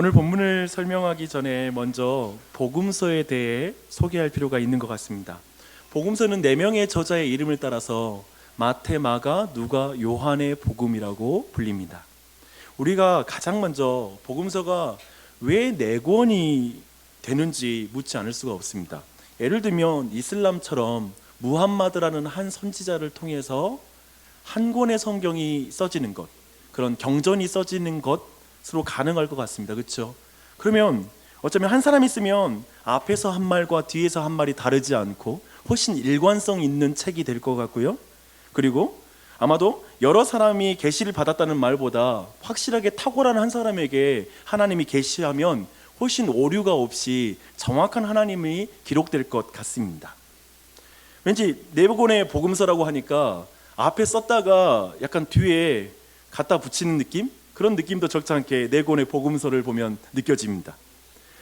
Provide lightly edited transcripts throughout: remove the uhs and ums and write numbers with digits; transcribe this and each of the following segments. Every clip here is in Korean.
오늘 본문을 설명하기 전에 먼저 복음서에 대해 소개할 필요가 있는 것 같습니다. 복음서는 4명의 저자의 이름을 따라서 마태, 마가, 누가, 요한의 복음이라고 불립니다. 우리가 가장 먼저 복음서가 왜 4권이 되는지 묻지 않을 수가 없습니다. 예를 들면 이슬람처럼 무함마드라는 한 선지자를 통해서 한 권의 성경이 써지는 것, 그런 경전이 써지는 것으로 가능할 것 같습니다. 그렇죠? 그러면 어쩌면 한 사람이 쓰면 앞에서 한 말과 뒤에서 한 말이 다르지 않고 훨씬 일관성 있는 책이 될 것 같고요. 그리고 아마도 여러 사람이 계시를 받았다는 말보다 확실하게 탁월한 한 사람에게 하나님이 계시하면 훨씬 오류가 없이 정확한 하나님이 기록될 것 같습니다. 왠지 4권의 복음서라고 하니까 앞에 썼다가 약간 뒤에 갖다 붙이는 느낌? 그런 느낌도 적지 않게 4권의 복음서를 보면 느껴집니다.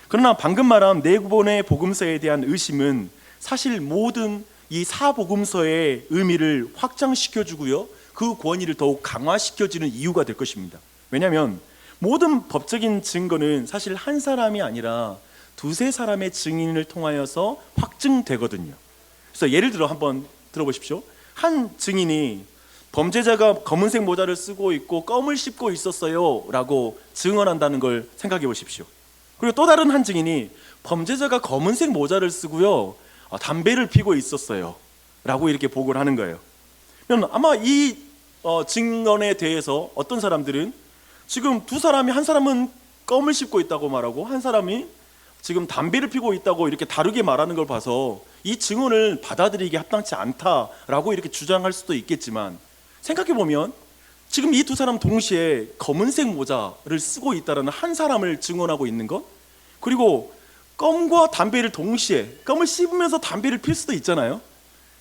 그러나 방금 말한 4권의 복음서에 대한 의심은 사실 모든 이 사복음서의 의미를 확장시켜주고요, 그 권위를 더욱 강화시켜주는 이유가 될 것입니다. 왜냐하면 모든 법적인 증거는 사실 한 사람이 아니라 2-3사람의 증인을 통하여서 확증되거든요. 그래서 예를 들어 한번 들어보십시오. 한 증인이 범죄자가 검은색 모자를 쓰고 있고 껌을 씹고 있었어요 라고 증언한다는 걸 생각해 보십시오. 그리고 또 다른 한 증인이 범죄자가 검은색 모자를 쓰고요, 담배를 피고 있었어요 라고 이렇게 보고를 하는 거예요. 그럼 아마 이 증언에 대해서 어떤 사람들은 지금 2사람이, 한 사람은 껌을 씹고 있다고 말하고 한 사람이 지금 담배를 피고 있다고 이렇게 다르게 말하는 걸 봐서 이 증언을 받아들이기 합당치 않다라고 이렇게 주장할 수도 있겠지만, 생각해보면 지금 이 2사람 동시에 검은색 모자를 쓰고 있다는 한 사람을 증언하고 있는 것, 그리고 껌과 담배를 동시에, 껌을 씹으면서 담배를 필 수도 있잖아요.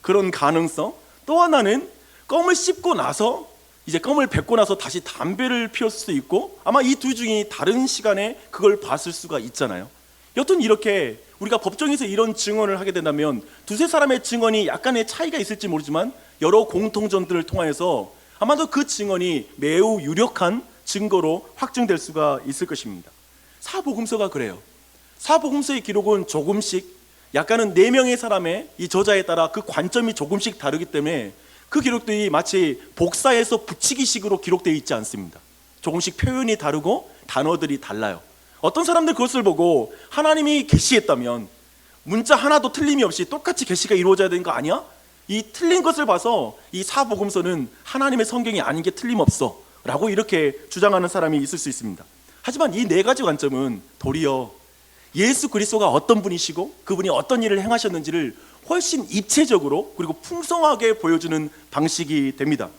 그런 가능성. 또 하나는 껌을 씹고 나서 이제 껌을 뱉고 나서 다시 담배를 피웠을 수도 있고, 아마 이 2 중에 다른 시간에 그걸 봤을 수가 있잖아요. 여튼 이렇게 우리가 법정에서 이런 증언을 하게 된다면 2-3사람의 증언이 약간의 차이가 있을지 모르지만 여러 공통점들을 통하여서 아마도 그 증언이 매우 유력한 증거로 확증될 수가 있을 것입니다. 사복음서가 그래요. 사복음서의 기록은 조금씩, 약간은 4명의 사람의 이 저자에 따라 그 관점이 조금씩 다르기 때문에 그 기록들이 마치 복사해서 붙이기식으로 기록되어 있지 않습니다. 조금씩 표현이 다르고 단어들이 달라요. 어떤 사람들 그것을 보고 하나님이 계시했다면 문자 하나도 틀림이 없이 똑같이 계시가 이루어져야 되는 거 아니야? 이 틀린 것을 봐서 이 사복음서는 하나님의 성경이 아닌 게 틀림없어 라고 이렇게 주장하는 사람이 있을 수 있습니다. 하지만 이 4가지 관점은 도리어 예수 그리스도가 어떤 분이시고 그분이 어떤 일을 행하셨는지를 훨씬 입체적으로 그리고 풍성하게 보여주는 방식이 됩니다.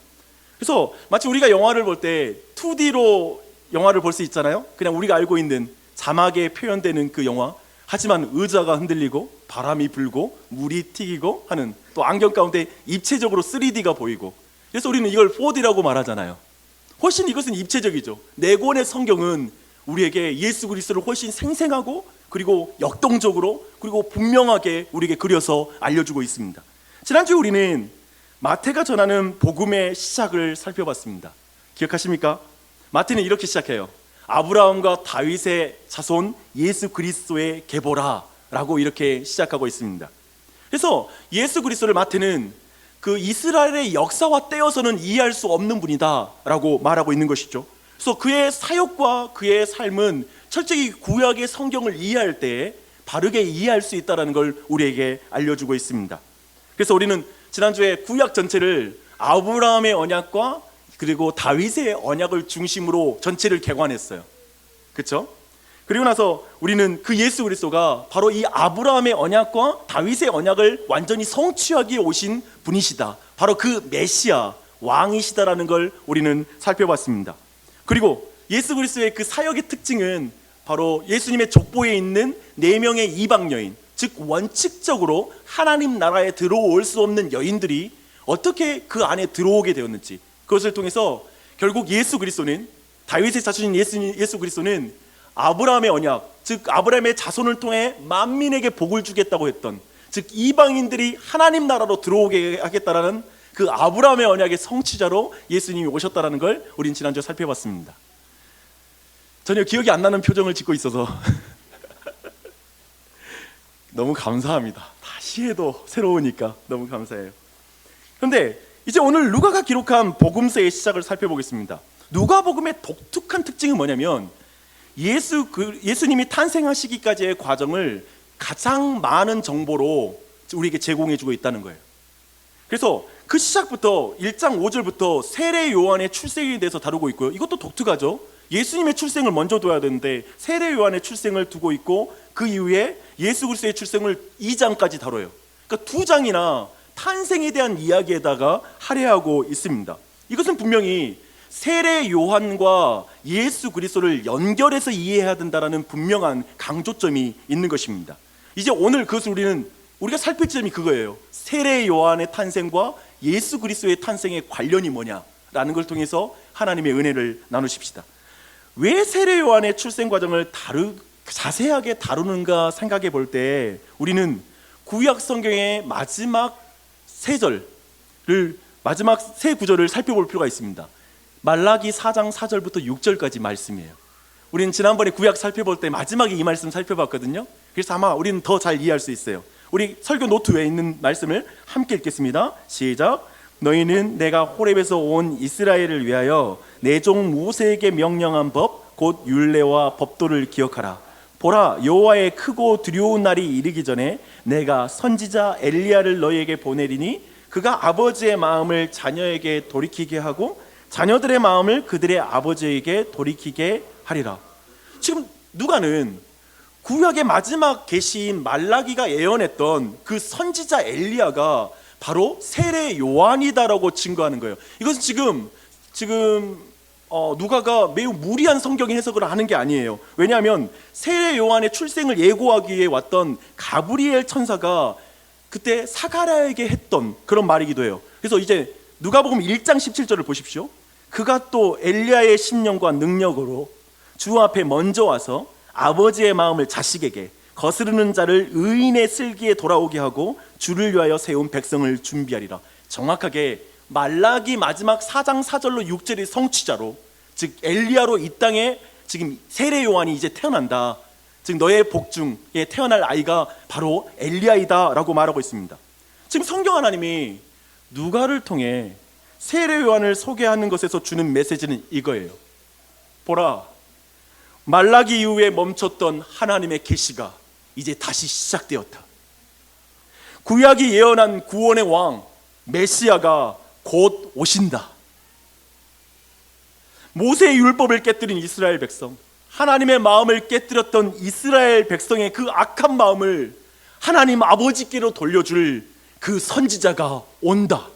그래서 마치 우리가 영화를 볼 때 2D로 영화를 볼 수 있잖아요. 그냥 우리가 알고 있는 자막에 표현되는 그 영화, 하지만 의자가 흔들리고 바람이 불고 물이 튀기고 하는, 또 안경 가운데 입체적으로 3D가 보이고, 그래서 우리는 이걸 4D라고 말하잖아요. 훨씬 이것은 입체적이죠. 4권의 성경은 우리에게 예수 그리스도를 훨씬 생생하고 그리고 역동적으로 그리고 분명하게 우리에게 그려서 알려주고 있습니다. 지난주에 우리는 마태가 전하는 복음의 시작을 살펴봤습니다. 기억하십니까? 마태는 이렇게 시작해요. 아브라함과 다윗의 자손 예수 그리스도의 계보라 라고 이렇게 시작하고 있습니다. 그래서 예수 그리스도를 마태는 그 이스라엘의 역사와 떼어서는 이해할 수 없는 분이다 라고 말하고 있는 것이죠. 그래서 그의 사역과 그의 삶은 철저히 구약의 성경을 이해할 때 바르게 이해할 수 있다는 걸 우리에게 알려주고 있습니다. 그래서 우리는 지난주에 구약 전체를 아브라함의 언약과 그리고 다윗의 언약을 중심으로 전체를 개관했어요. 그렇죠? 그리고 나서 우리는 그 예수 그리스도가 바로 이 아브라함의 언약과 다윗의 언약을 완전히 성취하기 오신 분이시다, 바로 그 메시아 왕이시다라는 걸 우리는 살펴봤습니다. 그리고 예수 그리스도의 그 사역의 특징은 바로 예수님의 족보에 있는 4명의 이방 여인, 즉 원칙적으로 하나님 나라에 들어올 수 없는 여인들이 어떻게 그 안에 들어오게 되었는지, 그것을 통해서 결국 예수 그리스도는, 다윗의 자손인 예수 그리스도는 아브라함의 언약, 즉 아브라함의 자손을 통해 만민에게 복을 주겠다고 했던, 즉 이방인들이 하나님 나라로 들어오게 하겠다라는 그 아브라함의 언약의 성취자로 예수님이 오셨다는 걸 우린 지난주에 살펴봤습니다. 전혀 기억이 안 나는 표정을 짓고 있어서 너무 감사합니다. 다시 해도 새로우니까 너무 감사해요. 그런데 이제 오늘 누가가 기록한 복음서의 시작을 살펴보겠습니다. 누가복음의 독특한 특징은 뭐냐면 예수님이 탄생하시기까지의 과정을 가장 많은 정보로 우리에게 제공해주고 있다는 거예요. 그래서 그 시작부터 1장 5절부터 세례 요한의 출생에 대해서 다루고 있고요. 이것도 독특하죠. 예수님의 출생을 먼저 둬야 되는데 세례 요한의 출생을 두고 있고, 그 이후에 예수 그리스도의 출생을 2장까지 다뤄요. 그러니까 2장이나 탄생에 대한 이야기에다가 할애하고 있습니다. 이것은 분명히 세례 요한과 예수 그리스도를 연결해서 이해해야 된다는 분명한 강조점이 있는 것입니다. 이제 오늘 그것을 우리가 살필 점이 그거예요. 세례 요한의 탄생과 예수 그리스도의 탄생의 관련이 뭐냐라는 걸 통해서 하나님의 은혜를 나누십시다. 왜 세례 요한의 출생 과정을 자세하게 다루는가 생각해 볼 때 우리는 구약 성경의 마지막 세 구절을 살펴볼 필요가 있습니다. 말라기 4장 4절부터 6절까지 말씀이에요. 우리는 지난번에 구약 살펴볼 때 마지막에 이 말씀 살펴봤거든요. 그래서 아마 우리는 더 잘 이해할 수 있어요. 우리 설교 노트 외에 있는 말씀을 함께 읽겠습니다. 시작. 너희는 내가 호렙에서 온 이스라엘을 위하여 내 종 모세에게 명령한 법 곧 율례와 법도를 기억하라. 보라, 여호와의 크고 두려운 날이 이르기 전에 내가 선지자 엘리야를 너희에게 보내리니 그가 아버지의 마음을 자녀에게 돌이키게 하고 자녀들의 마음을 그들의 아버지에게 돌이키게 하리라. 지금 누가는 구약의 마지막 계시인 말라기가 예언했던 그 선지자 엘리야가 바로 세례 요한이다라고 증거하는 거예요. 이것은 지금 누가가 매우 무리한 성경 해석을 하는 게 아니에요. 왜냐하면 세례 요한의 출생을 예고하기 위해 왔던 가브리엘 천사가 그때 사가랴에게 했던 그런 말이기도 해요. 그래서 이제 누가복음 1장 17절을 보십시오. 그가 또 엘리야의 심령과 능력으로 주 앞에 먼저 와서 아버지의 마음을 자식에게, 거스르는 자를 의인의 슬기에 돌아오게 하고 주를 위하여 세운 백성을 준비하리라. 정확하게 말라기 마지막 4장 4절로 6절의 성취자로, 즉 엘리야로 이 땅에 지금 세례 요한이 이제 태어난다, 즉 너의 복중에 태어날 아이가 바로 엘리야이다 라고 말하고 있습니다. 지금 성경 하나님이 누가를 통해 세례 요한을 소개하는 것에서 주는 메시지는 이거예요. 보라, 말라기 이후에 멈췄던 하나님의 계시가 이제 다시 시작되었다. 구약이 예언한 구원의 왕 메시아가 곧 오신다. 모세의 율법을 깨뜨린 이스라엘 백성, 하나님의 마음을 깨뜨렸던 이스라엘 백성의 그 악한 마음을 하나님 아버지께로 돌려줄 그 선지자가 온다.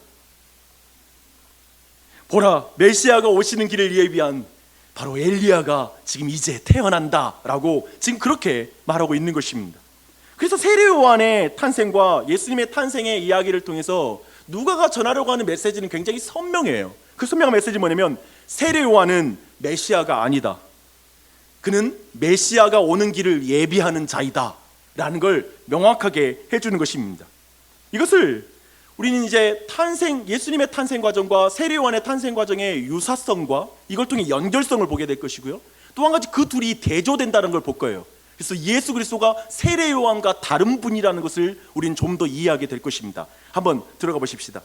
보라, 메시아가 오시는 길을 예비한 바로 엘리야가 지금 이제 태어난다라고 지금 그렇게 말하고 있는 것입니다. 그래서 세례 요한의 탄생과 예수님의 탄생의 이야기를 통해서 누가가 전하려고 하는 메시지는 굉장히 선명해요. 그 선명한 메시지는 뭐냐면 세례 요한은 메시아가 아니다. 그는 메시아가 오는 길을 예비하는 자이다 라는 걸 명확하게 해주는 것입니다. 이것을 우리는 이제 예수님의 탄생 과정과 세례 요한의 탄생 과정의 유사성과 이걸 통해 연결성을 보게 될 것이고요. 또 한 가지 그 둘이 대조된다는 걸 볼 거예요. 그래서 예수 그리스도가 세례 요한과 다른 분이라는 것을 우리는 좀 더 이해하게 될 것입니다. 한번 들어가 보십시다.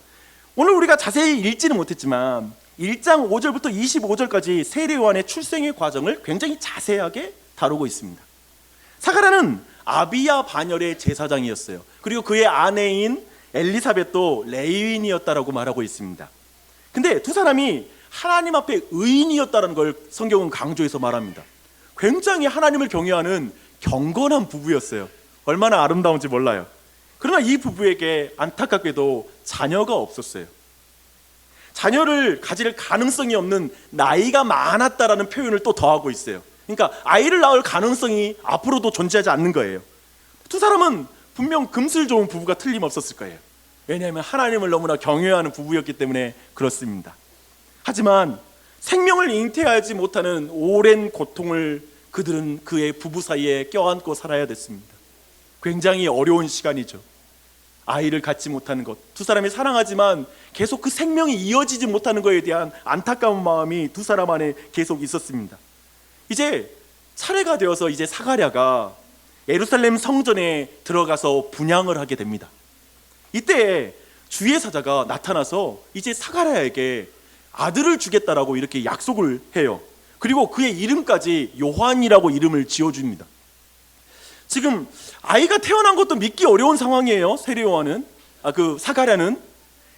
오늘 우리가 자세히 읽지는 못했지만 1장 5절부터 25절까지 세례 요한의 출생의 과정을 굉장히 자세하게 다루고 있습니다. 사가랴는 아비야 반열의 제사장이었어요. 그리고 그의 아내인 엘리사벳도 레위인이었다라고 말하고 있습니다. 근데 두 사람이 하나님 앞에 의인이었다는 걸 성경은 강조해서 말합니다. 굉장히 하나님을 경외하는 경건한 부부였어요. 얼마나 아름다운지 몰라요. 그러나 이 부부에게 안타깝게도 자녀가 없었어요. 자녀를 가질 가능성이 없는 나이가 많았다라는 표현을 또 더하고 있어요. 그러니까 아이를 낳을 가능성이 앞으로도 존재하지 않는 거예요. 두 사람은 분명 금슬 좋은 부부가 틀림없었을 거예요. 왜냐하면 하나님을 너무나 경외하는 부부였기 때문에 그렇습니다. 하지만 생명을 잉태하지 못하는 오랜 고통을 그들은 그의 부부 사이에 껴안고 살아야 됐습니다. 굉장히 어려운 시간이죠. 아이를 갖지 못하는 것, 두 사람이 사랑하지만 계속 그 생명이 이어지지 못하는 것에 대한 안타까운 마음이 두 사람 안에 계속 있었습니다. 이제 차례가 되어서 이제 사가랴가 예루살렘 성전에 들어가서 분향을 하게 됩니다. 이때 주의 사자가 나타나서 이제 사가랴에게 아들을 주겠다라고 이렇게 약속을 해요. 그리고 그의 이름까지 요한이라고 이름을 지어줍니다. 지금 아이가 태어난 것도 믿기 어려운 상황이에요. 세례 요한은, 그 사가랴는.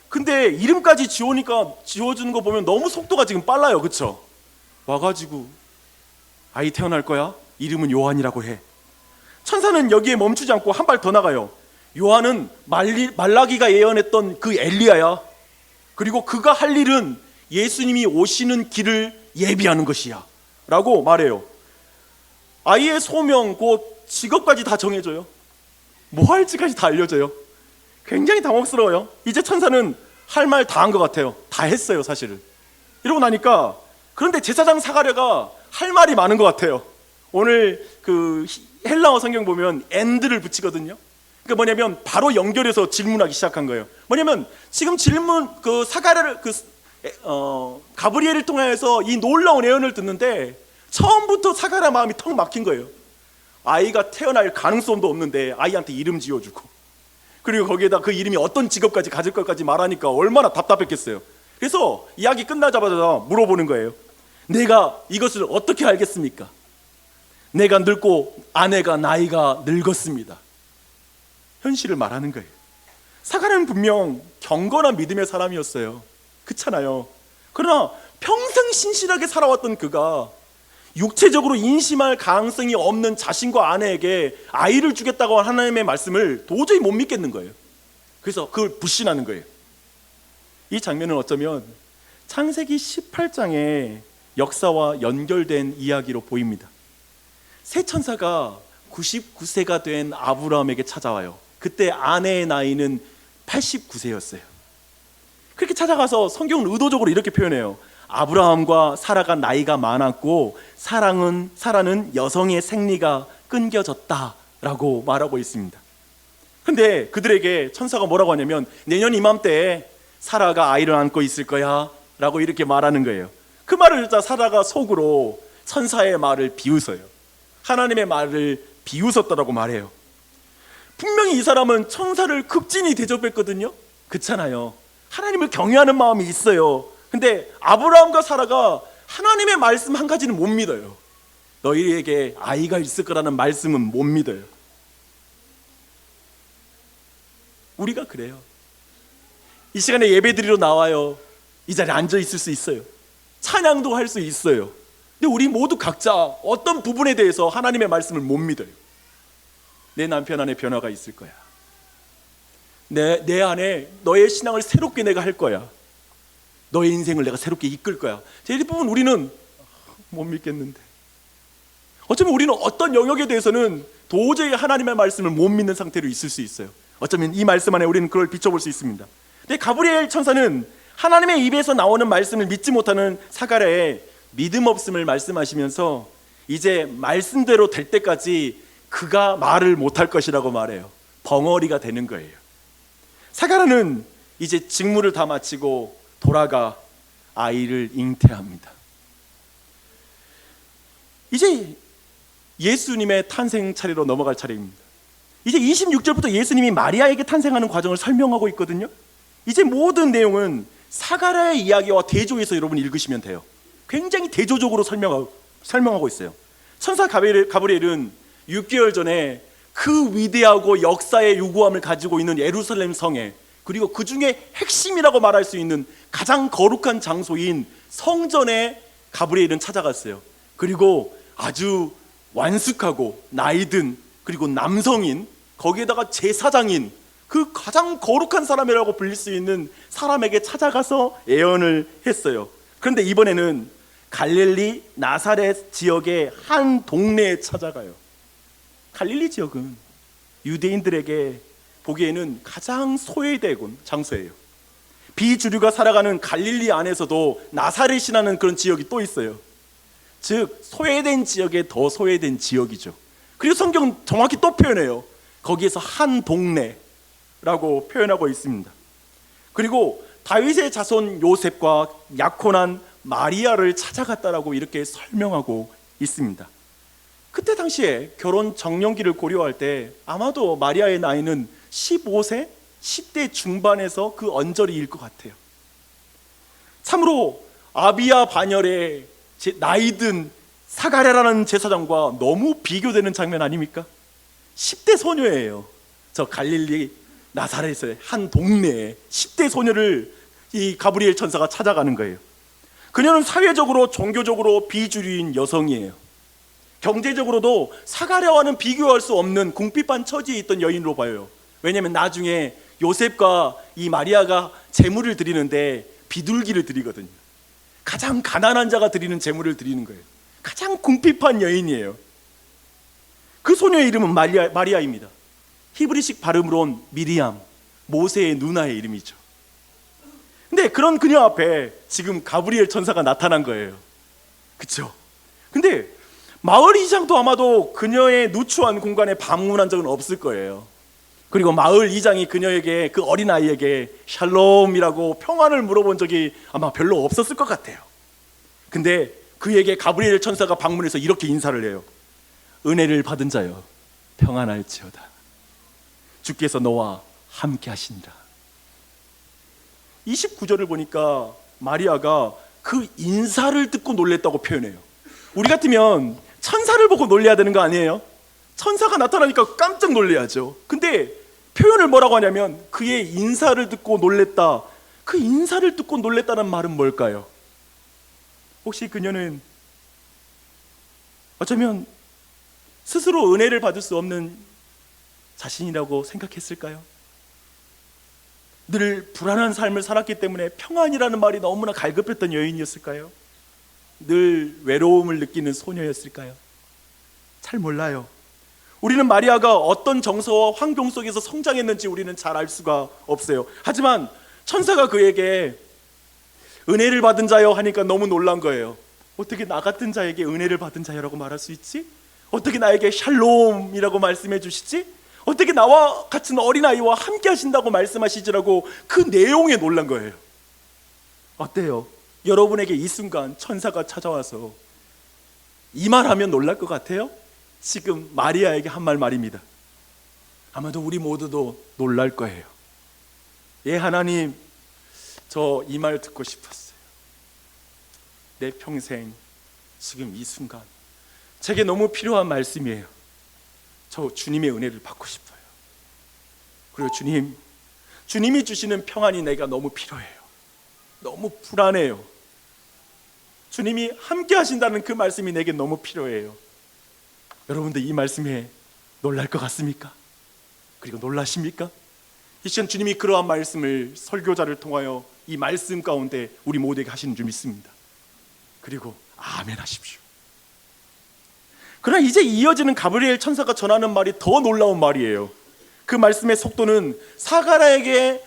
근데 이름까지 지어주는 거 보면 너무 속도가 지금 빨라요. 그쵸? 와가지고 아이 태어날 거야? 이름은 요한이라고 해. 천사는 여기에 멈추지 않고 한 발 더 나가요. 요한은 말라기가 예언했던 그 엘리야야. 그리고 그가 할 일은 예수님이 오시는 길을 예비하는 것이야 라고 말해요. 아이의 소명, 곧 직업까지 다 정해져요. 뭐 할지까지 다 알려져요. 굉장히 당혹스러워요. 이제 천사는 할 말 다 한 것 같아요. 다 했어요 사실은. 이러고 나니까, 그런데 제사장 사가랴가 할 말이 많은 것 같아요. 오늘 그 헬라어 성경 보면 and를 붙이거든요. 그러니까 뭐냐면 바로 연결해서 질문하기 시작한 거예요. 뭐냐면 지금 질문, 그 사가랴를 가브리엘을 통해서 이 놀라운 예언을 듣는데 처음부터 사가랴 마음이 턱 막힌 거예요. 아이가 태어날 가능성도 없는데 아이한테 이름 지어주고, 그리고 거기에다 그 이름이 어떤 직업까지 가질 것까지 말하니까 얼마나 답답했겠어요. 그래서 이야기 끝나자마자 물어보는 거예요. 내가 이것을 어떻게 알겠습니까? 내가 늙고 아내가 나이가 늙었습니다. 현실을 말하는 거예요. 사가랴는 분명 경건한 믿음의 사람이었어요. 그렇잖아요. 그러나 평생 신실하게 살아왔던 그가 육체적으로 인심할 가능성이 없는 자신과 아내에게 아이를 주겠다고 하나님의 말씀을 도저히 못 믿겠는 거예요. 그래서 그걸 불신하는 거예요. 이 장면은 어쩌면 창세기 18장의 역사와 연결된 이야기로 보입니다. 새 천사가 99세가 된 아브라함에게 찾아와요. 그때 아내의 나이는 89세였어요. 그렇게 찾아가서 성경은 의도적으로 이렇게 표현해요. 아브라함과 사라가 나이가 많았고 사라는 여성의 생리가 끊겨졌다라고 말하고 있습니다. 근데 그들에게 천사가 뭐라고 하냐면 내년 이맘때에 사라가 아이를 안고 있을 거야 라고 이렇게 말하는 거예요. 그 말을 듣자 사라가 속으로 천사의 말을 비웃어요. 하나님의 말을 비웃었다라고 말해요. 분명히 이 사람은 천사를 극진히 대접했거든요. 그렇잖아요. 하나님을 경외하는 마음이 있어요. 근데 아브라함과 사라가 하나님의 말씀 한 가지는 못 믿어요. 너희에게 아이가 있을 거라는 말씀은 못 믿어요. 우리가 그래요. 이 시간에 예배드리러 나와요. 이 자리에 앉아 있을 수 있어요. 찬양도 할 수 있어요. 근데 우리 모두 각자 어떤 부분에 대해서 하나님의 말씀을 못 믿어요. 내 남편 안에 변화가 있을 거야. 내 안에 너의 신앙을 새롭게 내가 할 거야. 너의 인생을 내가 새롭게 이끌 거야. 대부분 우리는 못 믿겠는데, 어쩌면 우리는 어떤 영역에 대해서는 도저히 하나님의 말씀을 못 믿는 상태로 있을 수 있어요. 어쩌면 이 말씀 안에 우리는 그걸 비춰볼 수 있습니다. 근데 가브리엘 천사는 하나님의 입에서 나오는 말씀을 믿지 못하는 사가랴의 믿음 없음을 말씀하시면서 이제 말씀대로 될 때까지 그가 말을 못할 것이라고 말해요. 벙어리가 되는 거예요. 사가랴는 이제 직무를 다 마치고 돌아가 아이를 잉태합니다. 이제 예수님의 탄생 차례로 넘어갈 차례입니다. 이제 26절부터 예수님이 마리아에게 탄생하는 과정을 설명하고 있거든요. 이제 모든 내용은 사가랴의 이야기와 대조해서 여러분 읽으시면 돼요. 굉장히 대조적으로 설명하고 있어요. 천사 가브리엘은 6개월 전에 그 위대하고 역사의 요구함을 가지고 있는 예루살렘 성에, 그리고 그 중에 핵심이라고 말할 수 있는 가장 거룩한 장소인 성전에 가브리엘은 찾아갔어요. 그리고 아주 완숙하고 나이든, 그리고 남성인, 거기에다가 제사장인, 그 가장 거룩한 사람이라고 불릴 수 있는 사람에게 찾아가서 예언을 했어요. 그런데 이번에는 갈릴리 나사렛 지역의 한 동네에 찾아가요. 갈릴리 지역은 유대인들에게 보기에는 가장 소외된 장소예요. 비주류가 살아가는 갈릴리 안에서도 나사렛이라는 그런 지역이 또 있어요. 즉 소외된 지역에 더 소외된 지역이죠. 그리고 성경은 정확히 또 표현해요. 거기에서 한 동네라고 표현하고 있습니다. 그리고 다윗의 자손 요셉과 약혼한 마리아를 찾아갔다라고 이렇게 설명하고 있습니다. 그때 당시에 결혼 적령기를 고려할 때 아마도 마리아의 나이는 15세, 10대 중반에서 그 언저리일 것 같아요. 참으로 아비야 반열의 나이든 사가랴라는 제사장과 너무 비교되는 장면 아닙니까? 10대 소녀예요. 저 갈릴리 나사렛의 한 동네에 10대 소녀를 이 가브리엘 천사가 찾아가는 거예요. 그녀는 사회적으로 종교적으로 비주류인 여성이에요. 경제적으로도 사가랴와는 비교할 수 없는 궁핍한 처지에 있던 여인으로 봐요. 왜냐하면 나중에 요셉과 이 마리아가 제물을 드리는데 비둘기를 드리거든요. 가장 가난한 자가 드리는 제물을 드리는 거예요. 가장 궁핍한 여인이에요. 그 소녀의 이름은 마리아입니다. 히브리식 발음으론 미리암, 모세의 누나의 이름이죠. 근데 그런 그녀 앞에 지금 가브리엘 천사가 나타난 거예요. 그렇죠? 근데 마을 이장도 아마도 그녀의 누추한 공간에 방문한 적은 없을 거예요. 그리고 마을 이장이 그녀에게, 그 어린아이에게 샬롬이라고 평안을 물어본 적이 아마 별로 없었을 것 같아요. 근데 그에게 가브리엘 천사가 방문해서 이렇게 인사를 해요. 은혜를 받은 자여 평안할지어다. 주께서 너와 함께 하신다. 29절을 보니까 마리아가 그 인사를 듣고 놀랬다고 표현해요. 우리 같으면 천사를 보고 놀래야 되는 거 아니에요? 천사가 나타나니까 깜짝 놀래야죠. 근데 표현을 뭐라고 하냐면 그의 인사를 듣고 놀랬다. 그 인사를 듣고 놀랬다는 말은 뭘까요? 혹시 그녀는 어쩌면 스스로 은혜를 받을 수 없는 자신이라고 생각했을까요? 늘 불안한 삶을 살았기 때문에 평안이라는 말이 너무나 갈급했던 여인이었을까요? 늘 외로움을 느끼는 소녀였을까요? 잘 몰라요. 우리는 마리아가 어떤 정서와 환경 속에서 성장했는지 우리는 잘 알 수가 없어요. 하지만 천사가 그에게 은혜를 받은 자여 하니까 너무 놀란 거예요. 어떻게 나 같은 자에게 은혜를 받은 자여라고 말할 수 있지? 어떻게 나에게 샬롬이라고 말씀해 주시지? 어떻게 나와 같은 어린아이와 함께 하신다고 말씀하시지라고 그 내용에 놀란 거예요. 어때요? 여러분에게 이 순간 천사가 찾아와서 이 말하면 놀랄 것 같아요? 지금 마리아에게 한 말입니다. 아마도 우리 모두도 놀랄 거예요. 예, 하나님, 저 이 말 듣고 싶었어요. 내 평생 지금 이 순간 제게 너무 필요한 말씀이에요. 저 주님의 은혜를 받고 싶어요. 그리고 주님이 주시는 평안이 내가 너무 필요해요. 너무 불안해요. 주님이 함께 하신다는 그 말씀이 내게 너무 필요해요. 여러분들 이 말씀에 놀랄 것 같습니까? 그리고 놀라십니까? 이 시간 주님이 그러한 말씀을 설교자를 통하여 이 말씀 가운데 우리 모두에게 하시는 줄 믿습니다. 그리고 아멘 하십시오. 그러나 이제 이어지는 가브리엘 천사가 전하는 말이 더 놀라운 말이에요. 그 말씀의 속도는 사가랴에게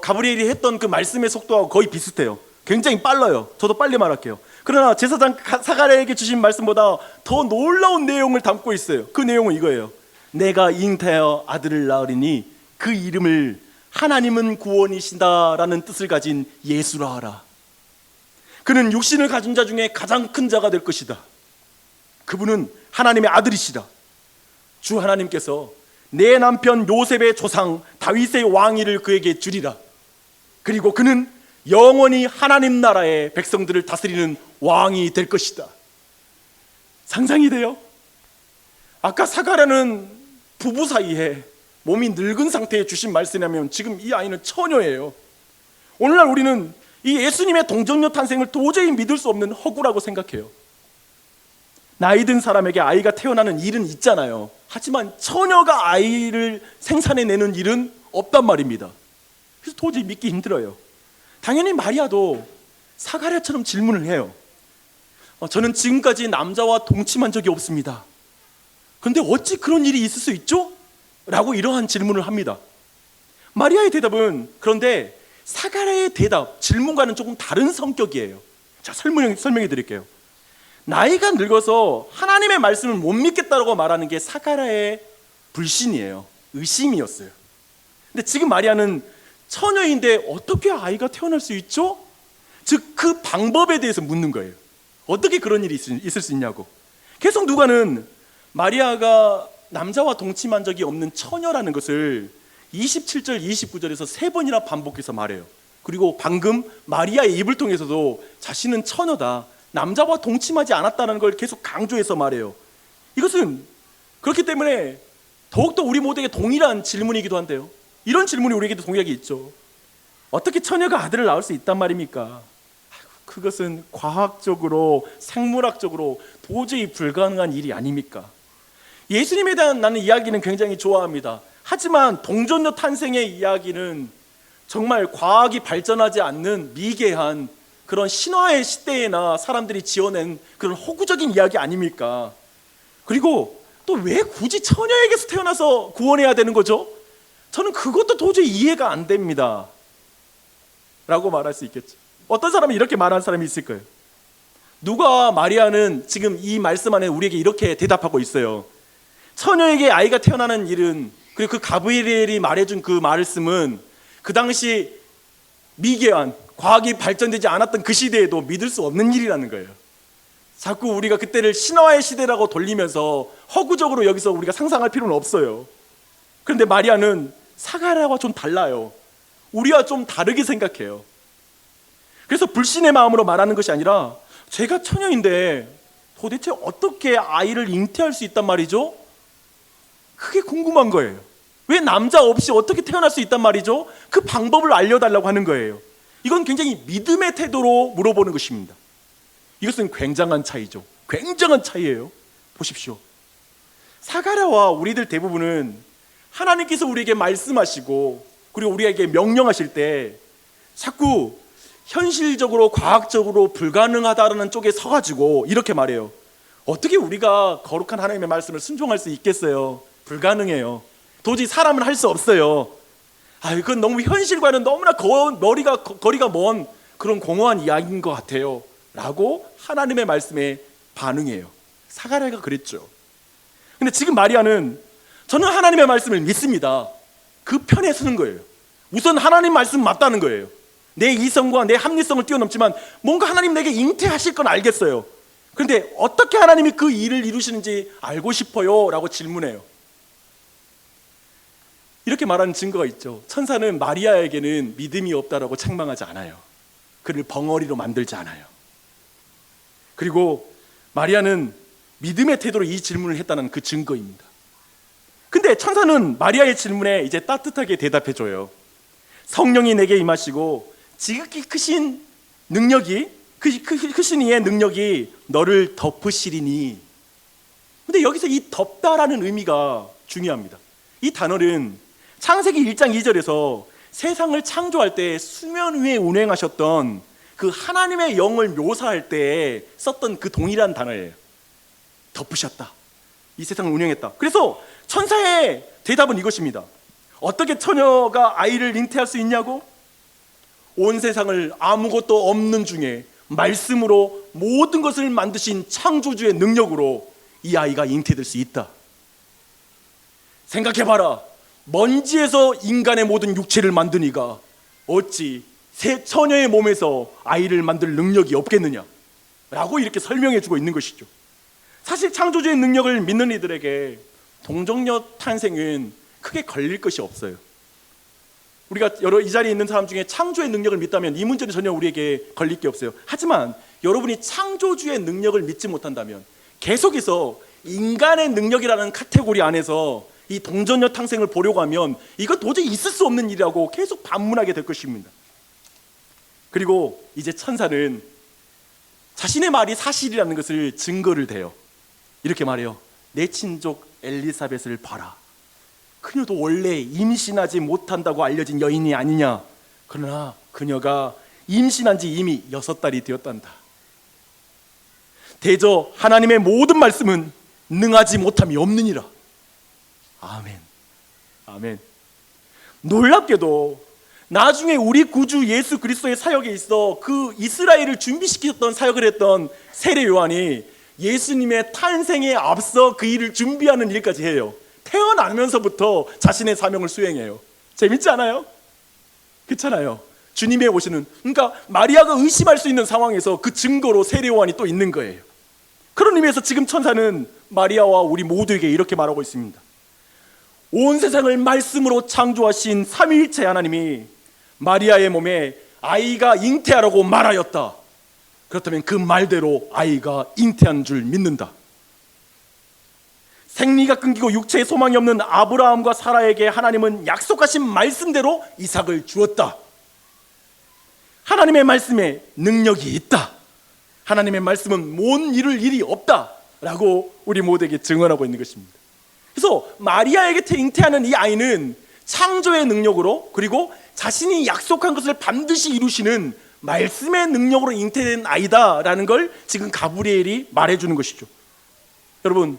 가브리엘이 했던 그 말씀의 속도하고 거의 비슷해요. 굉장히 빨라요. 저도 빨리 말할게요. 그러나 제사장 사가랴에게 주신 말씀보다 더 놀라운 내용을 담고 있어요. 그 내용은 이거예요. 내가 잉태하여 아들을 낳으리니 그 이름을 하나님은 구원이신다라는 뜻을 가진 예수라 하라. 그는 육신을 가진 자 중에 가장 큰 자가 될 것이다. 그분은 하나님의 아들이시다. 주 하나님께서 내 남편 요셉의 조상 다윗의 왕위를 그에게 주리라. 그리고 그는 영원히 하나님 나라의 백성들을 다스리는 왕이 될 것이다. 상상이 돼요? 아까 사가랴는 부부 사이에 몸이 늙은 상태에 주신 말씀이라면 지금 이 아이는 처녀예요. 오늘날 우리는 이 예수님의 동정녀 탄생을 도저히 믿을 수 없는 허구라고 생각해요. 나이 든 사람에게 아이가 태어나는 일은 있잖아요. 하지만 처녀가 아이를 생산해내는 일은 없단 말입니다. 그래서 도저히 믿기 힘들어요. 당연히 마리아도 사가랴처럼 질문을 해요. 저는 지금까지 남자와 동침한 적이 없습니다. 그런데 어찌 그런 일이 있을 수 있죠? 라고 이러한 질문을 합니다. 마리아의 대답은 그런데 사가랴의 대답, 질문과는 조금 다른 성격이에요. 자, 설명해 드릴게요. 나이가 늙어서 하나님의 말씀을 못 믿겠다고 말하는 게 사가랴의 불신이에요. 의심이었어요. 근데 지금 마리아는 처녀인데 어떻게 아이가 태어날 수 있죠? 즉 그 방법에 대해서 묻는 거예요. 어떻게 그런 일이 있을 수 있냐고. 계속 누가는 마리아가 남자와 동침한 적이 없는 처녀라는 것을 27절, 29절에서 세 번이나 반복해서 말해요. 그리고 방금 마리아의 입을 통해서도 자신은 처녀다, 남자와 동침하지 않았다는 걸 계속 강조해서 말해요. 이것은 그렇기 때문에 더욱더 우리 모두에게 동일한 질문이기도 한데요, 이런 질문이 우리에게도 동일하게 있죠. 어떻게 처녀가 아들을 낳을 수 있단 말입니까? 그것은 과학적으로, 생물학적으로 도저히 불가능한 일이 아닙니까? 예수님에 대한 나는 이야기는 굉장히 좋아합니다. 하지만 동전녀 탄생의 이야기는 정말 과학이 발전하지 않는 미개한 그런 신화의 시대에나 사람들이 지어낸 그런 허구적인 이야기 아닙니까? 그리고 또 왜 굳이 처녀에게서 태어나서 구원해야 되는 거죠? 저는 그것도 도저히 이해가 안 됩니다 라고 말할 수 있겠죠. 어떤 사람이 이렇게 말하는 사람이 있을 거예요. 누가 마리아는 지금 이 말씀 안에 우리에게 이렇게 대답하고 있어요. 처녀에게 아이가 태어나는 일은, 그리고 그 가브리엘이 말해준 그 말씀은 그 당시 미개한, 과학이 발전되지 않았던 그 시대에도 믿을 수 없는 일이라는 거예요. 자꾸 우리가 그때를 신화의 시대라고 돌리면서 허구적으로 여기서 우리가 상상할 필요는 없어요. 그런데 마리아는 사가랴와 좀 달라요. 우리와 좀 다르게 생각해요. 그래서 불신의 마음으로 말하는 것이 아니라, 제가 처녀인데 도대체 어떻게 아이를 잉태할 수 있단 말이죠? 그게 궁금한 거예요. 왜 남자 없이 어떻게 태어날 수 있단 말이죠? 그 방법을 알려달라고 하는 거예요. 이건 굉장히 믿음의 태도로 물어보는 것입니다. 이것은 굉장한 차이죠. 굉장한 차이예요. 보십시오. 사가랴와 우리들 대부분은 하나님께서 우리에게 말씀하시고 그리고 우리에게 명령하실 때 자꾸 현실적으로 과학적으로 불가능하다는 쪽에 서가지고 이렇게 말해요. 어떻게 우리가 거룩한 하나님의 말씀을 순종할 수 있겠어요? 불가능해요. 도저히 사람은 할 수 없어요. 그건 너무 현실과는 너무나 거리가 먼 그런 공허한 이야기인 것 같아요 라고 하나님의 말씀에 반응해요. 사가랴가 그랬죠. 근데 지금 마리아는 저는 하나님의 말씀을 믿습니다, 그 편에 서는 거예요. 우선 하나님 말씀 맞다는 거예요. 내 이성과 내 합리성을 뛰어넘지만 뭔가 하나님 내게 잉태하실 건 알겠어요. 그런데 어떻게 하나님이 그 일을 이루시는지 알고 싶어요 라고 질문해요. 이렇게 말하는 증거가 있죠. 천사는 마리아에게는 믿음이 없다라고 책망하지 않아요. 그를 벙어리로 만들지 않아요. 그리고 마리아는 믿음의 태도로 이 질문을 했다는 그 증거입니다. 근데 천사는 마리아의 질문에 이제 따뜻하게 대답해줘요. 성령이 내게 임하시고 지극히 크신 능력이, 크신 이의 능력이 너를 덮으시리니. 근데 여기서 이 덮다라는 의미가 중요합니다. 이 단어는 창세기 1장 2절에서 세상을 창조할 때 수면 위에 운행하셨던 그 하나님의 영을 묘사할 때 썼던 그 동일한 단어예요. 덮으셨다, 이 세상을 운행했다. 그래서 천사의 대답은 이것입니다. 어떻게 처녀가 아이를 잉태할 수 있냐고? 온 세상을 아무것도 없는 중에 말씀으로 모든 것을 만드신 창조주의 능력으로 이 아이가 잉태될 수 있다. 생각해봐라. 먼지에서 인간의 모든 육체를 만드니가 어찌 새 처녀의 몸에서 아이를 만들 능력이 없겠느냐 라고 이렇게 설명해주고 있는 것이죠. 사실 창조주의 능력을 믿는 이들에게 동정녀 탄생은 크게 걸릴 것이 없어요. 우리가 이 자리에 있는 사람 중에 창조의 능력을 믿다면 이 문제는 전혀 우리에게 걸릴 게 없어요. 하지만 여러분이 창조주의 능력을 믿지 못한다면 계속해서 인간의 능력이라는 카테고리 안에서 이 동정녀 탄생을 보려고 하면 이건 도저히 있을 수 없는 일이라고 계속 반문하게 될 것입니다. 그리고 이제 천사는 자신의 말이 사실이라는 것을 증거를 대요. 이렇게 말해요. 내 친족 엘리사벳을 봐라. 그녀도 원래 임신하지 못한다고 알려진 여인이 아니냐. 그러나 그녀가 임신한 지 이미 6달이 되었단다. 대저 하나님의 모든 말씀은 능하지 못함이 없느니라. 아멘. 아멘. 놀랍게도 나중에 우리 구주 예수 그리스도의 사역에 있어 그 이스라엘을 준비시켰던 사역을 했던 세례 요한이 예수님의 탄생에 앞서 그 일을 준비하는 일까지 해요. 태어나면서부터 자신의 사명을 수행해요. 재밌지 않아요? 그렇잖아요. 주님의 오시는, 그러니까 마리아가 의심할 수 있는 상황에서 그 증거로 세례 요한이 또 있는 거예요. 그런 의미에서 지금 천사는 마리아와 우리 모두에게 이렇게 말하고 있습니다. 온 세상을 말씀으로 창조하신 삼위일체 하나님이 마리아의 몸에 아이가 잉태하라고 말하였다. 그렇다면 그 말대로 아이가 잉태한 줄 믿는다. 생리가 끊기고 육체에 소망이 없는 아브라함과 사라에게 하나님은 약속하신 말씀대로 이삭을 주었다. 하나님의 말씀에 능력이 있다. 하나님의 말씀은 못 이룰 일이 없다 라고 우리 모두에게 증언하고 있는 것입니다. 그래서 마리아에게 잉태하는 이 아이는 창조의 능력으로, 그리고 자신이 약속한 것을 반드시 이루시는 말씀의 능력으로 잉태된 아이다라는 걸 지금 가브리엘이 말해주는 것이죠. 여러분,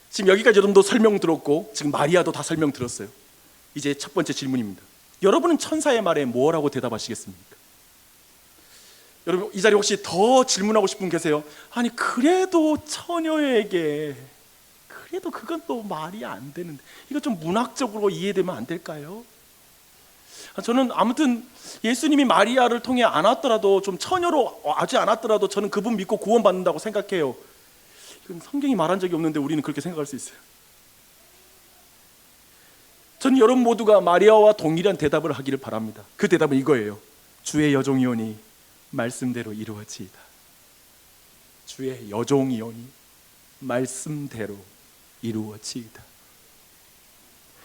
지금 여기까지 여러분도 설명 들었고 지금 마리아도 다 설명 들었어요. 이제 첫 번째 질문입니다. 여러분은 천사의 말에 뭐라고 대답하시겠습니까? 여러분, 이 자리에 혹시 더 질문하고 싶은 분 계세요? 아니 그래도 처녀에게, 그래도 그건 또 말이 안 되는데, 이거 좀 문학적으로 이해되면 안 될까요? 저는 아무튼 예수님이 마리아를 통해 안 왔더라도, 좀 처녀로 아직 안 왔더라도 저는 그분 믿고 구원받는다고 생각해요. 이건 성경이 말한 적이 없는데 우리는 그렇게 생각할 수 있어요. 저는 여러분 모두가 마리아와 동일한 대답을 하기를 바랍니다. 그 대답은 이거예요. 주의 여종이오니 말씀대로 이루어지이다. 주의 여종이오니 말씀대로 이루어지이다.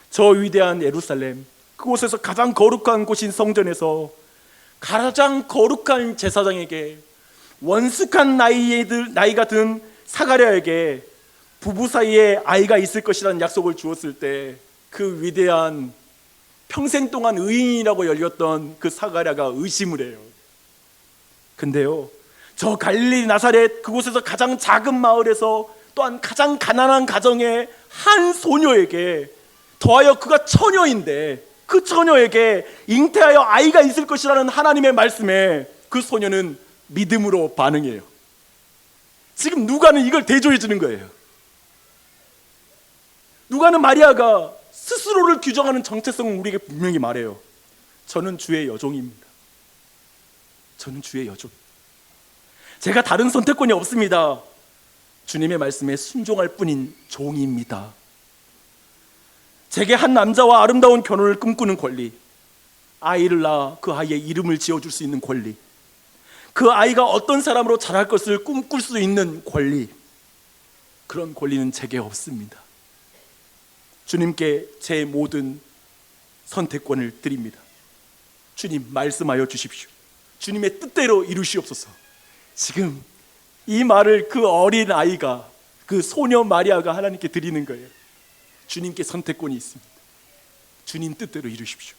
저 위대한 예루살렘, 그곳에서 가장 거룩한 곳인 성전에서 가장 거룩한 제사장에게 원숙한 나이가 든 사가랴에게 부부 사이에 아이가 있을 것이라는 약속을 주었을 때, 그 위대한 평생 동안 의인이라고 열렸던 그 사가랴가 의심을 해요. 근데요, 저 갈릴리 나사렛 그곳에서 가장 작은 마을에서 또한 가장 가난한 가정의 한 소녀에게, 더하여 그가 처녀인데 그 처녀에게 잉태하여 아이가 있을 것이라는 하나님의 말씀에 그 소녀는 믿음으로 반응해요. 지금 누가는 이걸 대조해 주는 거예요. 누가는 마리아가 스스로를 규정하는 정체성을 우리에게 분명히 말해요. 저는 주의 여종입니다. 저는 주의 여종. 제가 다른 선택권이 없습니다. 주님의 말씀에 순종할 뿐인 종입니다. 제게 한 남자와 아름다운 결혼을 꿈꾸는 권리, 아이를 낳아 그 아이의 이름을 지어줄 수 있는 권리, 그 아이가 어떤 사람으로 자랄 것을 꿈꿀 수 있는 권리, 그런 권리는 제게 없습니다. 주님께 제 모든 선택권을 드립니다. 주님 말씀하여 주십시오. 주님의 뜻대로 이루시옵소서. 지금 이 말을 그 어린 아이가, 그 소녀 마리아가 하나님께 드리는 거예요. 주님께 선택권이 있습니다. 주님 뜻대로 이루십시오.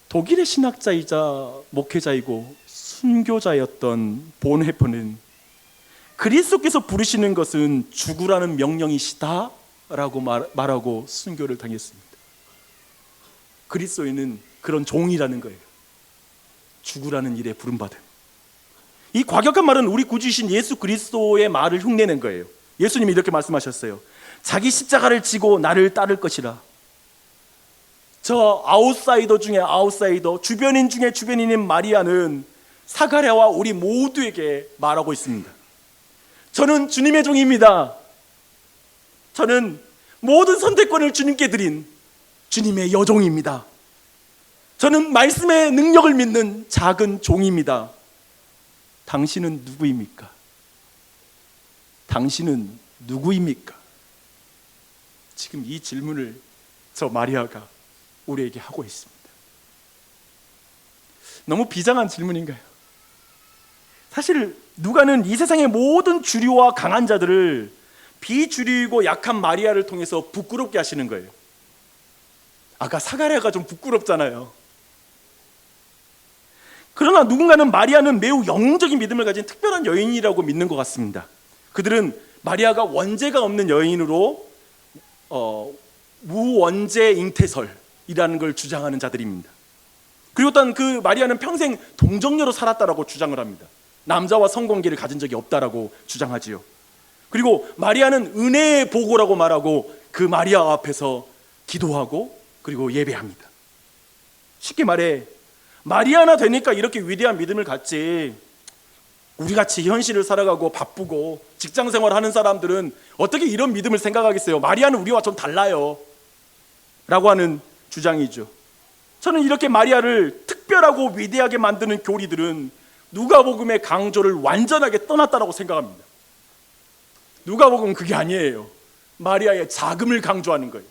독일의 신학자이자 목회자이고 순교자였던 본헤퍼는 그리스도께서 부르시는 것은 죽으라는 명령이시다 라고 말하고 순교를 당했습니다. 그리스도인은 그런 종이라는 거예요. 죽으라는 일에 부름받은. 이 과격한 말은 우리 구주이신 예수 그리스도의 말을 흉내낸 거예요. 예수님이 이렇게 말씀하셨어요. 자기 십자가를 지고 나를 따를 것이라. 저 아웃사이더 중에 아웃사이더, 주변인 중에 주변인인 마리아는 사가랴와 우리 모두에게 말하고 있습니다. 저는 주님의 종입니다. 저는 모든 선택권을 주님께 드린 주님의 여종입니다. 저는 말씀의 능력을 믿는 작은 종입니다. 당신은 누구입니까? 당신은 누구입니까? 지금 이 질문을 저 마리아가 우리에게 하고 있습니다. 너무 비장한 질문인가요? 사실 누가는 이 세상의 모든 주류와 강한 자들을 비주류이고 약한 마리아를 통해서 부끄럽게 하시는 거예요. 아까 사가랴가 좀 부끄럽잖아요. 그러나 누군가는 마리아는 매우 영웅적인 믿음을 가진 특별한 여인이라고 믿는 것 같습니다. 그들은 마리아가 원죄가 없는 여인으로 무원죄 잉태설이라는 걸 주장하는 자들입니다. 그리고 또한 그 마리아는 평생 동정녀로 살았다라고 주장을 합니다. 남자와 성관계를 가진 적이 없다라고 주장하지요. 그리고 마리아는 은혜의 보고라고 말하고 그 마리아 앞에서 기도하고 그리고 예배합니다. 쉽게 말해 마리아나 되니까 이렇게 위대한 믿음을 갖지, 우리같이 현실을 살아가고 바쁘고 직장생활 하는 사람들은 어떻게 이런 믿음을 생각하겠어요? 마리아는 우리와 좀 달라요 라고 하는 주장이죠. 저는 이렇게 마리아를 특별하고 위대하게 만드는 교리들은 누가복음의 강조를 완전하게 떠났다라고 생각합니다. 누가복음은 그게 아니에요. 마리아의 자금을 강조하는 거예요.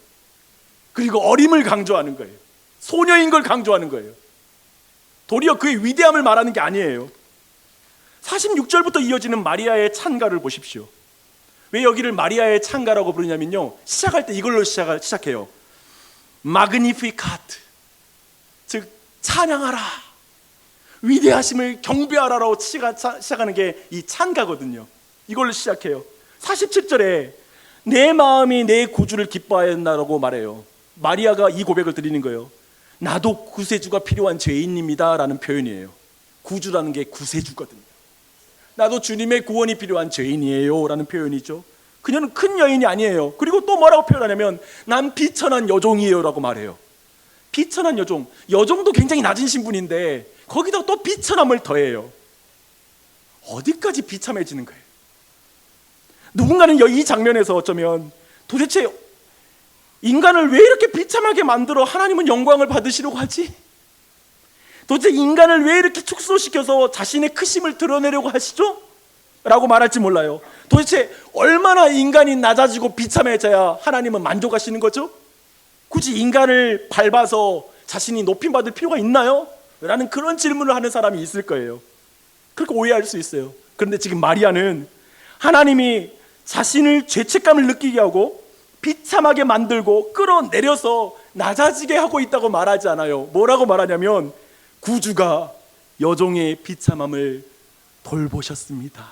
그리고 어림을 강조하는 거예요. 소녀인 걸 강조하는 거예요. 도리어 그의 위대함을 말하는 게 아니에요. 46절부터 이어지는 마리아의 찬가를 보십시오. 왜 여기를 마리아의 찬가라고 부르냐면요, 시작할 때 이걸로 시작해요. 마그니피카트, 즉 찬양하라, 위대하심을 경배하라라고 시작하는 게 이 찬가거든요. 이걸로 시작해요. 47절에 내 마음이 내 구주를 기뻐하였나라고 말해요. 마리아가 이 고백을 드리는 거예요. 나도 구세주가 필요한 죄인입니다 라는 표현이에요. 구주라는 게 구세주거든요. 나도 주님의 구원이 필요한 죄인이에요 라는 표현이죠. 그녀는 큰 여인이 아니에요. 그리고 또 뭐라고 표현하냐면 난 비천한 여종이에요 라고 말해요. 비천한 여종, 여종도 굉장히 낮은 신분인데 거기다 또 비천함을 더해요. 어디까지 비참해지는 거예요? 누군가는 이 장면에서 어쩌면 도대체 인간을 왜 이렇게 비참하게 만들어 하나님은 영광을 받으시려고 하지? 도대체 인간을 왜 이렇게 축소시켜서 자신의 크심을 드러내려고 하시죠? 라고 말할지 몰라요. 도대체 얼마나 인간이 낮아지고 비참해져야 하나님은 만족하시는 거죠? 굳이 인간을 밟아서 자신이 높임받을 필요가 있나요? 라는 그런 질문을 하는 사람이 있을 거예요. 그렇게 오해할 수 있어요. 그런데 지금 마리아는 하나님이 자신을 죄책감을 느끼게 하고 비참하게 만들고 끌어내려서 낮아지게 하고 있다고 말하지 않아요. 뭐라고 말하냐면 구주가 여종의 비참함을 돌보셨습니다.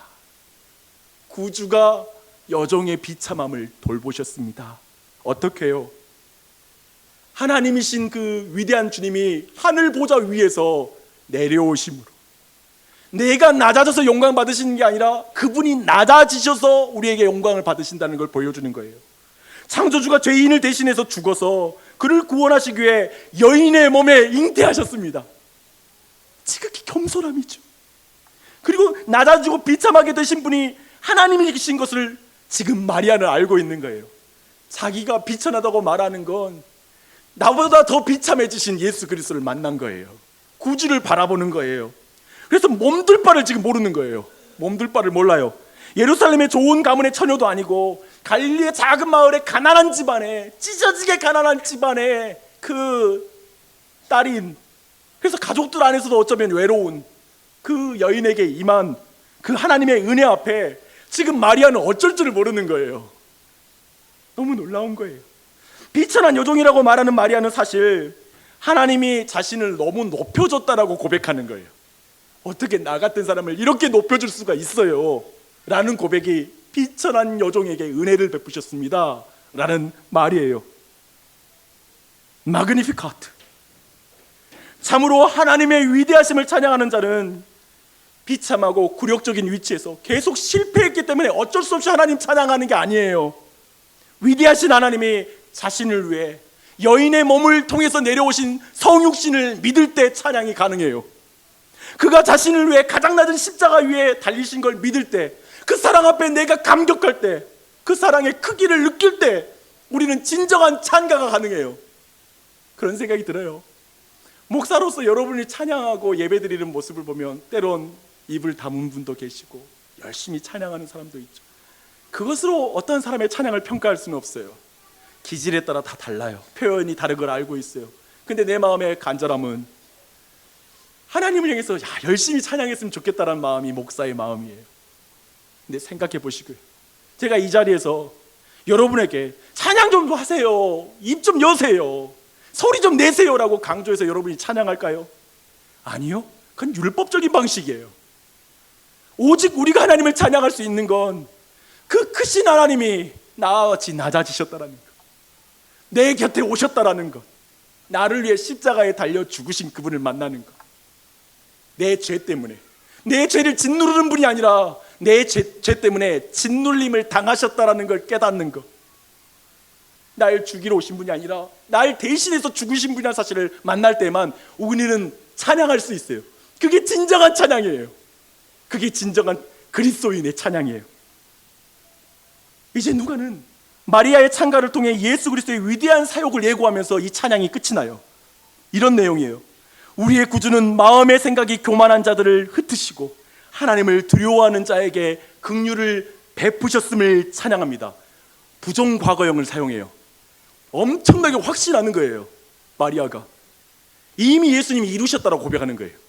구주가 여종의 비참함을 돌보셨습니다. 어떻게요? 하나님이신 그 위대한 주님이 하늘 보좌 위에서 내려오심으로 내가 낮아져서 영광 받으시는 게 아니라 그분이 낮아지셔서 우리에게 영광을 받으신다는 걸 보여주는 거예요. 창조주가 죄인을 대신해서 죽어서 그를 구원하시기 위해 여인의 몸에 잉태하셨습니다. 지극히 겸손함이죠. 그리고 낮아지고 비참하게 되신 분이 하나님이신 것을 지금 마리아는 알고 있는 거예요. 자기가 비천하다고 말하는 건 나보다 더 비참해지신 예수 그리스도를 만난 거예요. 구주를 바라보는 거예요. 그래서 몸둘 바를 지금 모르는 거예요. 몸둘 바를 몰라요. 예루살렘의 좋은 가문의 처녀도 아니고 갈릴리의 작은 마을의 가난한 집안에, 찢어지게 가난한 집안의 그 딸인, 그래서 가족들 안에서도 어쩌면 외로운 그 여인에게 임한 그 하나님의 은혜 앞에 지금 마리아는 어쩔 줄을 모르는 거예요. 너무 놀라운 거예요. 비천한 여종이라고 말하는 마리아는 사실 하나님이 자신을 너무 높여줬다라고 고백하는 거예요. 어떻게 나 같은 사람을 이렇게 높여줄 수가 있어요? 라는 고백이 비천한 여종에게 은혜를 베푸셨습니다 라는 말이에요. 마그니피카트. 참으로 하나님의 위대하심을 찬양하는 자는 비참하고 굴욕적인 위치에서 계속 실패했기 때문에 어쩔 수 없이 하나님 찬양하는 게 아니에요. 위대하신 하나님이 자신을 위해 여인의 몸을 통해서 내려오신 성육신을 믿을 때 찬양이 가능해요. 그가 자신을 위해 가장 낮은 십자가 위에 달리신 걸 믿을 때, 그 사랑 앞에 내가 감격할 때, 그 사랑의 크기를 느낄 때 우리는 진정한 찬가가 가능해요. 그런 생각이 들어요. 목사로서 여러분이 찬양하고 예배드리는 모습을 보면 때론 입을 다문 분도 계시고 열심히 찬양하는 사람도 있죠. 그것으로 어떤 사람의 찬양을 평가할 수는 없어요. 기질에 따라 다 달라요. 표현이 다른 걸 알고 있어요. 근데 내 마음의 간절함은 하나님을 향해서 열심히 찬양했으면 좋겠다는 마음이 목사의 마음이에요. 근데 생각해 보시고요, 제가 이 자리에서 여러분에게 찬양 좀 하세요, 입 좀 여세요, 소리 좀 내세요 라고 강조해서 여러분이 찬양할까요? 아니요. 그건 율법적인 방식이에요. 오직 우리가 하나님을 찬양할 수 있는 건 그 크신 하나님이 나와 같이 낮아지셨다라는 것, 내 곁에 오셨다라는 것, 나를 위해 십자가에 달려 죽으신 그분을 만나는 것, 내 죄 때문에, 내 죄를 짓누르는 분이 아니라 내 죄 때문에 짓눌림을 당하셨다라는 걸 깨닫는 것, 날 죽이러 오신 분이 아니라 날 대신해서 죽으신 분이라는 사실을 만날 때만 우리는 찬양할 수 있어요. 그게 진정한 찬양이에요. 그게 진정한 그리스도인의 찬양이에요. 이제 누가는 마리아의 찬가를 통해 예수 그리스도의 위대한 사역을 예고하면서 이 찬양이 끝이 나요. 이런 내용이에요. 우리의 구주는 마음의 생각이 교만한 자들을 흩으시고 하나님을 두려워하는 자에게 긍휼을 베푸셨음을 찬양합니다. 부정 과거형을 사용해요. 엄청나게 확신하는 거예요. 마리아가 이미 예수님이 이루셨다고 고백하는 거예요.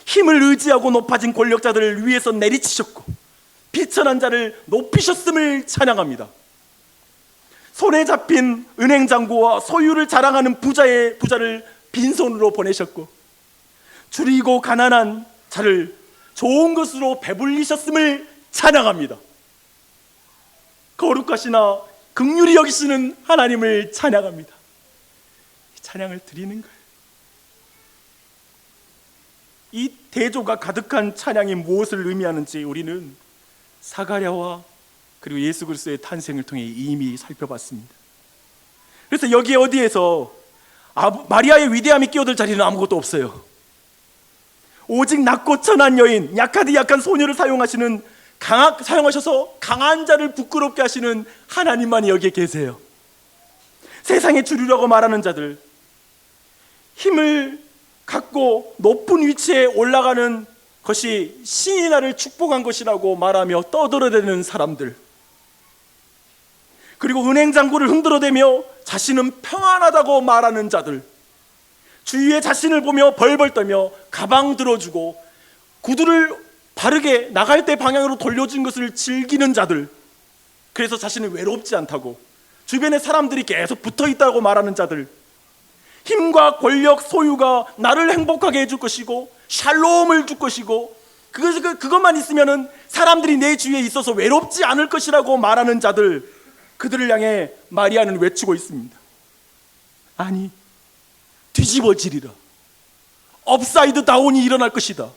힘을 의지하고 높아진 권력자들을 위에서 내리치셨고 비천한 자를 높이셨음을 찬양합니다. 손에 잡힌 은행장고와 소유를 자랑하는 부자를 빈손으로 보내셨고 줄이고 가난한 자를 좋은 것으로 배불리셨음을 찬양합니다. 거룩하시나 긍휼히 여기시는 하나님을 찬양합니다. 이 찬양을 드리는 거예요. 이 대조가 가득한 찬양이 무엇을 의미하는지 우리는 사가랴와 그리고 예수 그리스도의 탄생을 통해 이미 살펴봤습니다. 그래서 여기 어디에서 마리아의 위대함이 끼어들 자리는 아무것도 없어요. 오직 낮고 천한 여인, 약하디 약한 소녀를 사용하셔서 강한 자를 부끄럽게 하시는 하나님만이 여기에 계세요. 세상에 주류라고 말하는 자들, 힘을 갖고 높은 위치에 올라가는 것이 신이 나를 축복한 것이라고 말하며 떠들어대는 사람들, 그리고 은행장고를 흔들어대며 자신은 평안하다고 말하는 자들, 주위에 자신을 보며 벌벌 떨며 가방 들어주고 구두를 바르게 나갈 때 방향으로 돌려준 것을 즐기는 자들, 그래서 자신은 외롭지 않다고 주변에 사람들이 계속 붙어있다고 말하는 자들, 힘과 권력, 소유가 나를 행복하게 해줄 것이고 샬롬을 줄 것이고 그것만 있으면은 사람들이 내 주위에 있어서 외롭지 않을 것이라고 말하는 자들, 그들을 향해 마리아는 외치고 있습니다. 아니, 뒤집어지리라. 업사이드 다운이 일어날 것이다.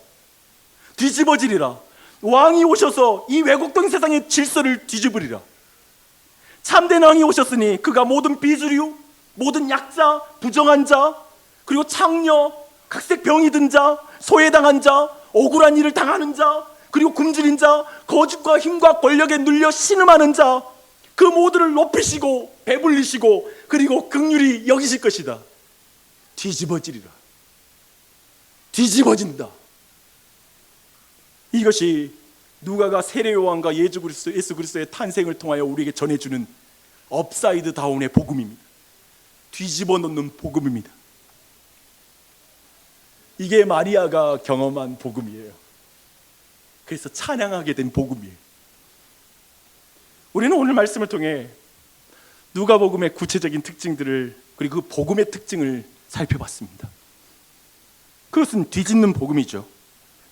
뒤집어지리라. 왕이 오셔서 이 왜곡된 세상의 질서를 뒤집으리라. 참된 왕이 오셨으니 그가 모든 비주류, 모든 약자, 부정한 자, 그리고 창녀, 각색 병이 든 자, 소외당한 자, 억울한 일을 당하는 자, 그리고 굶주린 자, 거짓과 힘과 권력에 눌려 신음하는 자, 그 모두를 높이시고 배불리시고 그리고 긍휼히 여기실 것이다. 뒤집어지리라. 뒤집어진다. 이것이 누가가 세례 요한과 예수 그리스도의 탄생을 통하여 우리에게 전해주는 업사이드 다운의 복음입니다. 뒤집어 놓는 복음입니다. 이게 마리아가 경험한 복음이에요. 그래서 찬양하게 된 복음이에요. 우리는 오늘 말씀을 통해 누가복음의 구체적인 특징들을, 그리고 그 복음의 특징을 살펴봤습니다. 그것은 뒤집는 복음이죠.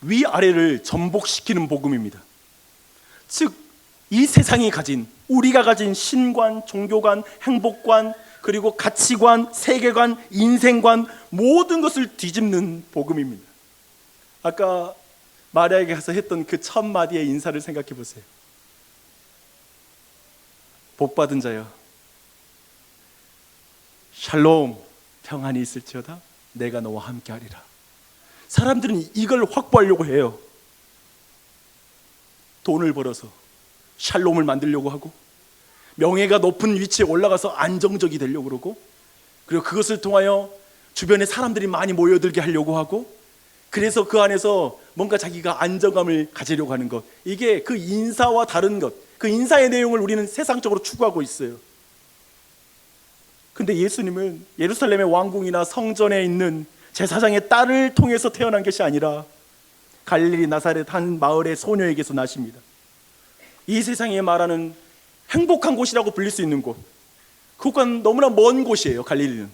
위아래를 전복시키는 복음입니다. 즉, 이 세상이 가진, 우리가 가진 신관, 종교관, 행복관, 그리고 가치관, 세계관, 인생관, 모든 것을 뒤집는 복음입니다. 아까 마리아에게 가서 했던 그 첫 마디의 인사를 생각해 보세요. 복받은 자여, 샬롬, 평안이 있을지어다. 내가 너와 함께하리라. 사람들은 이걸 확보하려고 해요. 돈을 벌어서 샬롬을 만들려고 하고, 명예가 높은 위치에 올라가서 안정적이 되려고 그러고, 그리고 그것을 통하여 주변에 사람들이 많이 모여들게 하려고 하고, 그래서 그 안에서 뭔가 자기가 안정감을 가지려고 하는 것, 이게 그 인사와 다른 것, 그 인사의 내용을 우리는 세상적으로 추구하고 있어요. 근데 예수님은 예루살렘의 왕궁이나 성전에 있는 제사장의 딸을 통해서 태어난 것이 아니라 갈릴리 나사렛 한 마을의 소녀에게서 나십니다. 이 세상에 말하는 행복한 곳이라고 불릴 수 있는 곳, 그것과는 너무나 먼 곳이에요. 갈릴리는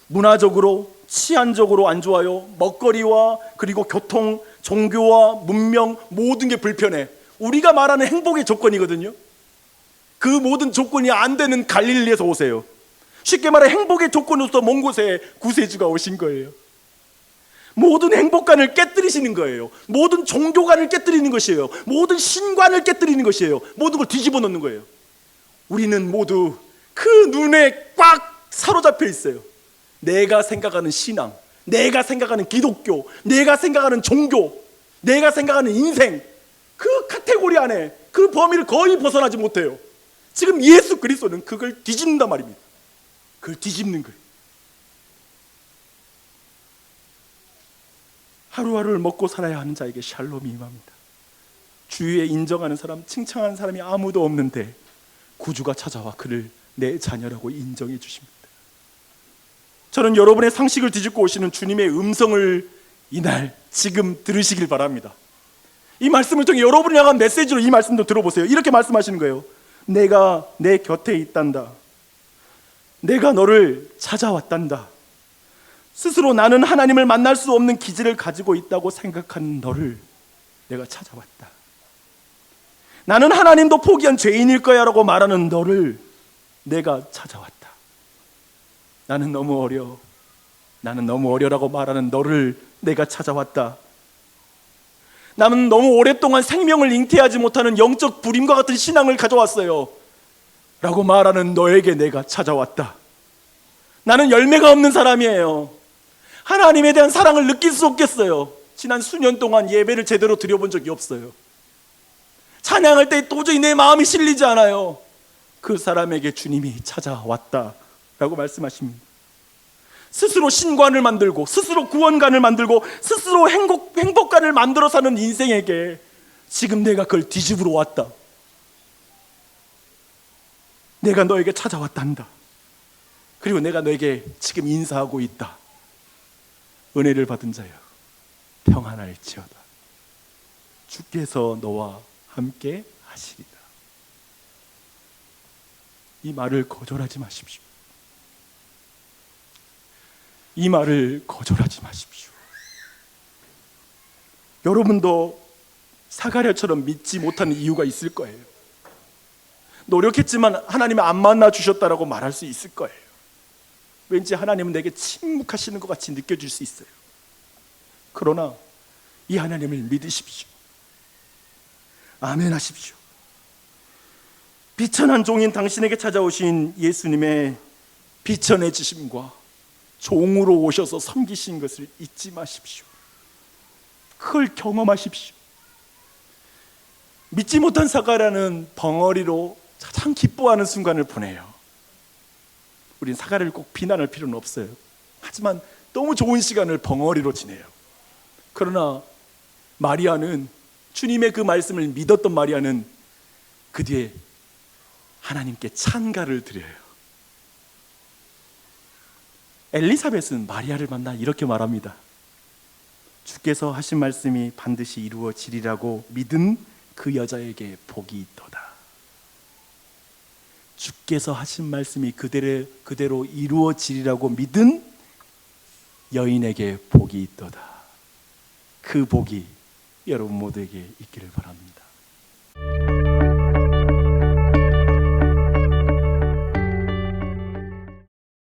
문화적으로, 치안적으로 안 좋아요. 먹거리와 그리고 교통, 종교와 문명, 모든 게 불편해. 우리가 말하는 행복의 조건이거든요. 그 모든 조건이 안 되는 갈릴리에서 오세요. 쉽게 말해 행복의 조건으로서 먼 곳에 구세주가 오신 거예요. 모든 행복관을 깨뜨리시는 거예요. 모든 종교관을 깨뜨리는 것이에요. 모든 신관을 깨뜨리는 것이에요. 모든 걸 뒤집어 놓는 거예요. 우리는 모두 그 눈에 꽉 사로잡혀 있어요. 내가 생각하는 신앙, 내가 생각하는 기독교, 내가 생각하는 종교, 내가 생각하는 인생, 그 카테고리 안에 그 범위를 거의 벗어나지 못해요. 지금 예수 그리스도는 그걸 뒤집는단 말입니다. 그걸 뒤집는 거예요. 하루하루를 먹고 살아야 하는 자에게 샬롬이 임합니다. 주위에 인정하는 사람, 칭찬하는 사람이 아무도 없는데 구주가 찾아와 그를 내 자녀라고 인정해 주십니다. 저는 여러분의 상식을 뒤집고 오시는 주님의 음성을 이날 지금 들으시길 바랍니다. 이 말씀을 통해 여러분을 향한 메시지로 이 말씀도 들어보세요. 이렇게 말씀하시는 거예요. 내가 내 곁에 있단다. 내가 너를 찾아왔단다. 스스로 나는 하나님을 만날 수 없는 기질을 가지고 있다고 생각하는 너를 내가 찾아왔다. 나는 하나님도 포기한 죄인일 거야 라고 말하는 너를 내가 찾아왔다. 나는 너무 어려라고 말하는 너를 내가 찾아왔다. 나는 너무 오랫동안 생명을 잉태하지 못하는 영적 불임과 같은 신앙을 가져왔어요 라고 말하는 너에게 내가 찾아왔다. 나는 열매가 없는 사람이에요. 하나님에 대한 사랑을 느낄 수 없겠어요. 지난 수년 동안 예배를 제대로 드려본 적이 없어요. 찬양할 때 도저히 내 마음이 실리지 않아요. 그 사람에게 주님이 찾아왔다 라고 말씀하십니다. 스스로 신관을 만들고 스스로 구원관을 만들고 스스로 행복관을 만들어 사는 인생에게 지금 내가 그걸 뒤집으러 왔다. 내가 너에게 찾아왔단다. 그리고 내가 너에게 지금 인사하고 있다. 은혜를 받은 자여 평안할지어다. 주께서 너와 함께 하시리라. 이 말을 거절하지 마십시오. 이 말을 거절하지 마십시오. 여러분도 사가랴처럼 믿지 못하는 이유가 있을 거예요. 노력했지만 하나님이 안 만나 주셨다라고 말할 수 있을 거예요. 왠지 하나님은 내게 침묵하시는 것 같이 느껴질 수 있어요. 그러나 이 하나님을 믿으십시오. 아멘 하십시오. 비천한 종인 당신에게 찾아오신 예수님의 비천해지심과 종으로 오셔서 섬기신 것을 잊지 마십시오. 그걸 경험하십시오. 믿지 못한 사가랴는 벙어리로 가장 기뻐하는 순간을 보내요. 우린 사가랴를 꼭 비난할 필요는 없어요. 하지만 너무 좋은 시간을 벙어리로 지내요. 그러나 마리아는, 주님의 그 말씀을 믿었던 마리아는 그 뒤에 하나님께 찬가를 드려요. 엘리사벳은 마리아를 만나 이렇게 말합니다. 주께서 하신 말씀이 반드시 이루어지리라고 믿은 그 여자에게 복이 있도다. 주께서 하신 말씀이 그대로 이루어지리라고 믿은 여인에게 복이 있도다. 그 복이 여러분 모두에게 있기를 바랍니다.